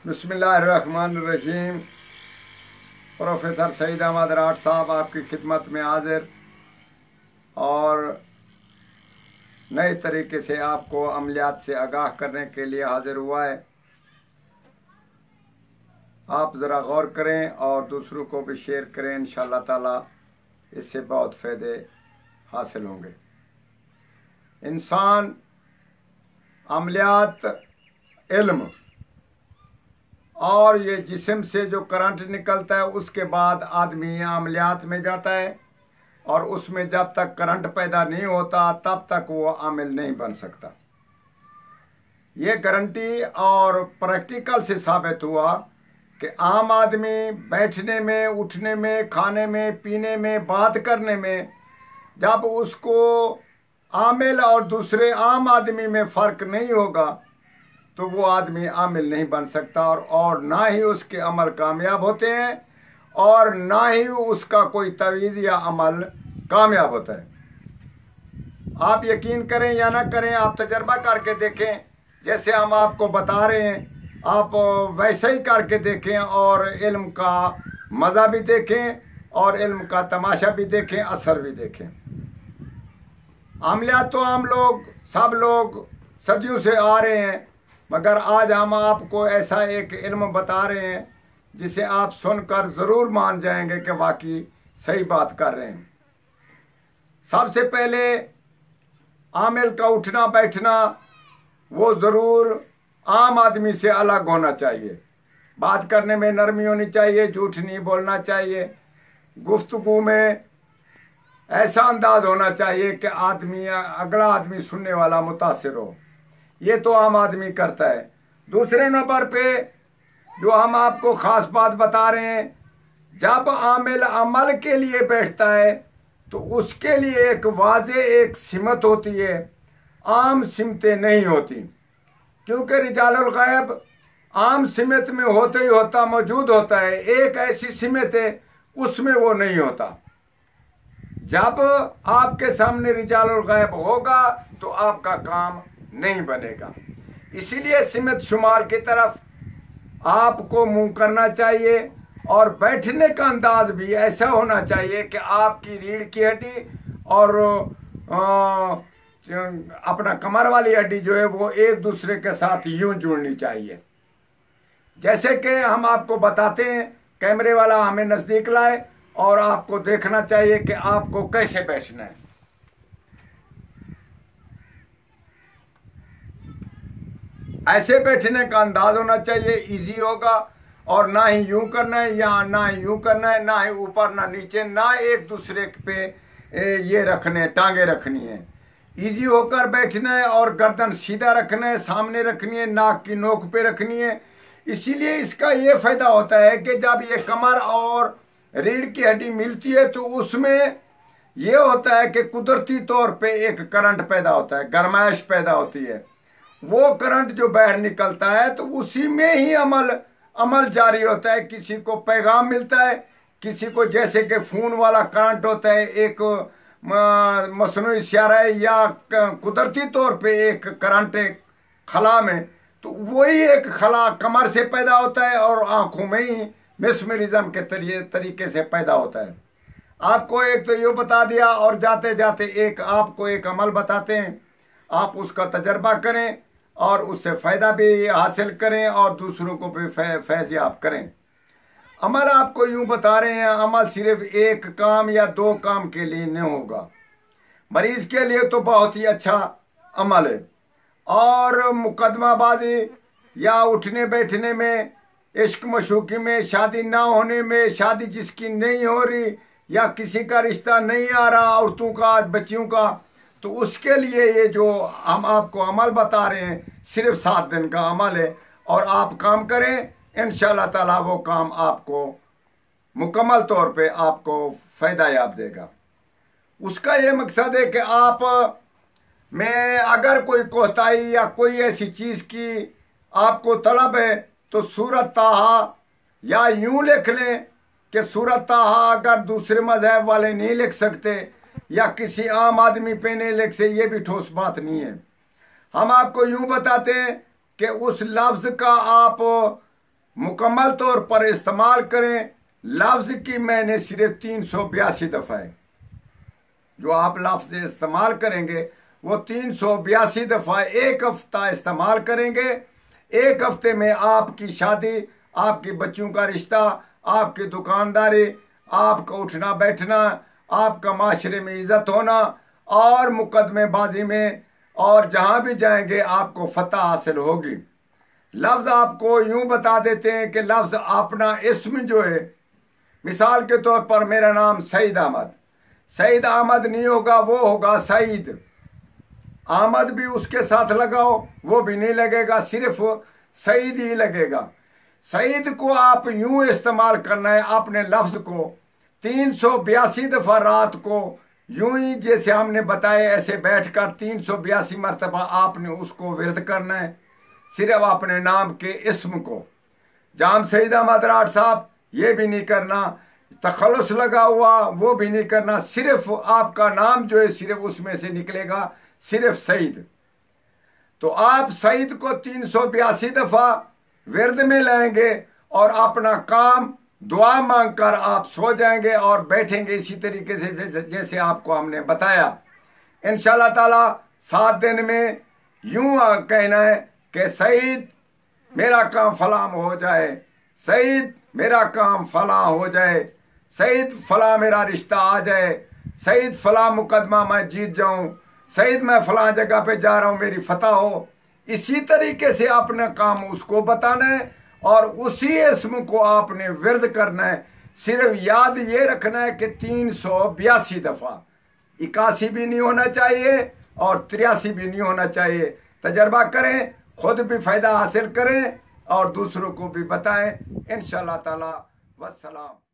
बिस्मिल्लाहिर्रहमानिर्रहीम। प्रोफेसर सईद अहमद राठ साहब आपकी खिदमत में हाजिर और नए तरीके से आपको अमलियात से आगाह करने के लिए हाजिर हुआ है। आप ज़रा गौर करें और दूसरों को भी शेयर करें। इंशाअल्लाह ताला इससे बहुत फ़ायदे हासिल होंगे। इंसान अमलियात, इल्म और ये जिस्म से जो करंट निकलता है उसके बाद आदमी अमलियात में जाता है और उसमें जब तक करंट पैदा नहीं होता तब तक वो आमिल नहीं बन सकता। ये गारंटी और प्रैक्टिकल से साबित हुआ कि आम आदमी बैठने में, उठने में, खाने में, पीने में, बात करने में जब उसको आमिल और दूसरे आम आदमी में फ़र्क नहीं होगा तो वो आदमी आमिल नहीं बन सकता और ना ही उसके अमल कामयाब होते हैं और ना ही उसका कोई तवीज़ या अमल कामयाब होता है। आप यकीन करें या ना करें, आप तजर्बा करके देखें। जैसे हम आपको बता रहे हैं आप वैसे ही करके देखें और इल्म का मज़ा भी देखें और इल्म का तमाशा भी देखें, असर भी देखें। अमलियात तो हम लोग सब लोग सदियों से आ रहे हैं, मगर आज हम आपको ऐसा एक इल्म बता रहे हैं जिसे आप सुनकर ज़रूर मान जाएंगे कि वाकई सही बात कर रहे हैं। सबसे पहले आमिल का उठना बैठना वो ज़रूर आम आदमी से अलग होना चाहिए। बात करने में नरमी होनी चाहिए, झूठ नहीं बोलना चाहिए, गुफ्तगू में ऐसा अंदाज होना चाहिए कि अगला आदमी सुनने वाला मुतासिर हो। ये तो आम आदमी करता है। दूसरे नंबर पे जो हम आपको ख़ास बात बता रहे हैं, जब आमिल अमल के लिए बैठता है तो उसके लिए एक वाज़े एक सिमत होती है, आम सिमतें नहीं होती, क्योंकि रिजालुल गैब आम सिमत में होते ही होता मौजूद होता है। एक ऐसी सिमत है उसमें वो नहीं होता। जब आपके सामने रिजालुल गैब होगा तो आपका काम नहीं बनेगा। इसीलिए सिमत शुमार की तरफ आपको मुंह करना चाहिए और बैठने का अंदाज भी ऐसा होना चाहिए कि आपकी रीढ़ की हड्डी और अपना कमर वाली हड्डी जो है वो एक दूसरे के साथ यूं जुड़नी चाहिए। जैसे कि हम आपको बताते हैं, कैमरे वाला हमें नज़दीक लाए और आपको देखना चाहिए कि आपको कैसे बैठना है। ऐसे बैठने का अंदाज होना चाहिए, इजी होगा और ना ही यूं करना है या ना ही यूं करना है, ना ही ऊपर ना नीचे, ना एक दूसरे पे ये रखने टांगे रखनी है। इजी होकर बैठना है और गर्दन सीधा रखना है, सामने रखनी है, नाक की नोक पे रखनी है। इसीलिए इसका ये फायदा होता है कि जब ये कमर और रीढ़ की हड्डी मिलती है तो उसमें ये होता है कि कुदरती तौर पे एक करंट पैदा होता है, गर्माइश पैदा होती है। वो करंट जो बाहर निकलता है तो उसी में ही अमल जारी होता है। किसी को पैगाम मिलता है, किसी को जैसे कि खून वाला करंट होता है, एक मसनूई स्यारा है या कुदरती तौर पे एक करंट है खला में, तो वही एक खला कमर से पैदा होता है और आंखों में ही मेस्मरिज्म के तरीके से पैदा होता है। आपको एक तो ये बता दिया और जाते जाते आपको एक अमल बताते हैं, आप उसका तजर्बा करें और उससे फ़ायदा भी हासिल करें और दूसरों को भी फैज़याब करें। अमल आपको यूं बता रहे हैं, अमल सिर्फ एक काम या दो काम के लिए नहीं होगा। मरीज़ के लिए तो बहुत ही अच्छा अमल है और मुकदमाबाजी या उठने बैठने में, इश्क मशूकी में, शादी ना होने में, शादी जिसकी नहीं हो रही या किसी का रिश्ता नहीं आ रहा औरतों का, बच्चियों का, तो उसके लिए ये जो हम आपको अमल बता रहे हैं सिर्फ 7 दिन का अमल है और आप काम करें, इंशाअल्लाह ताला वो काम आपको मुकम्मल तौर पे आपको फ़ायदा याब देगा। उसका ये मकसद है कि आप में अगर कोई कोताही या कोई ऐसी चीज़ की आपको तलब है तो सूरत ताहा या यूं लिख लें कि सूरत ताहा अगर दूसरे मज़हब वाले नहीं लिख सकते या किसी आम आदमी पे नहीं लिख से, ये भी ठोस बात नहीं है। हम आपको यूं बताते हैं कि उस लफ्ज़ का आप मुकम्मल तौर पर इस्तेमाल करें। लफ्ज़ की मैंने सिर्फ 382 दफ़ा है, जो आप लफ्ज़ इस्तेमाल करेंगे वो 382 दफ़ा एक हफ्ता इस्तेमाल करेंगे। एक हफ्ते में आपकी शादी, आपके बच्चों का रिश्ता, आपकी दुकानदारी, आपका उठना बैठना, आपका माशरे में इज्जत होना और मुकदमेबाजी में और जहां भी जाएंगे आपको फतह हासिल होगी। लफ्ज़ आपको यूं बता देते हैं कि लफ्ज़ अपना इस्म जो है, मिसाल के तौर पर मेरा नाम सईद अहमद, सईद अहमद नहीं होगा, वो होगा सईद। अहमद भी उसके साथ लगाओ वो भी नहीं लगेगा, सिर्फ सईद ही लगेगा। सईद को आप यूं इस्तेमाल करना है, अपने लफ्ज़ को 382 दफ़ा रात को यूं ही जैसे हमने बताया ऐसे बैठकर 382 मरतबा आपने उसको विरद करना है, सिर्फ अपने नाम के इस्म को। जाम सईद अहमद राठ साहब ये भी नहीं करना, तखल्लुस लगा हुआ वो भी नहीं करना, सिर्फ आपका नाम जो है सिर्फ उसमें से निकलेगा, सिर्फ सईद। तो आप सईद को 382 दफ़ा विरद में लाएंगे और अपना काम दुआ मांगकर आप सो जाएंगे और बैठेंगे इसी तरीके से जैसे आपको हमने बताया। इंशाअल्लाह ताला 7 दिन में यूं कहना है कि सईद मेरा काम फलाम हो जाए, सईद मेरा काम फलां हो जाए, सईद फलां मेरा रिश्ता आ जाए, सईद फलां मुकदमा मैं जीत जाऊं, सईद मैं फलां जगह पे जा रहा हूं मेरी फतह हो। इसी तरीके से अपना काम उसको बताना है और उसी इस्म को आपने विरद करना है। सिर्फ याद ये रखना है कि 382 दफ़ा, 81 भी नहीं होना चाहिए और 83 भी नहीं होना चाहिए। तजर्बा करें, खुद भी फ़ायदा हासिल करें और दूसरों को भी बताएं। इंशाअल्लाह ताला वस्सलाम।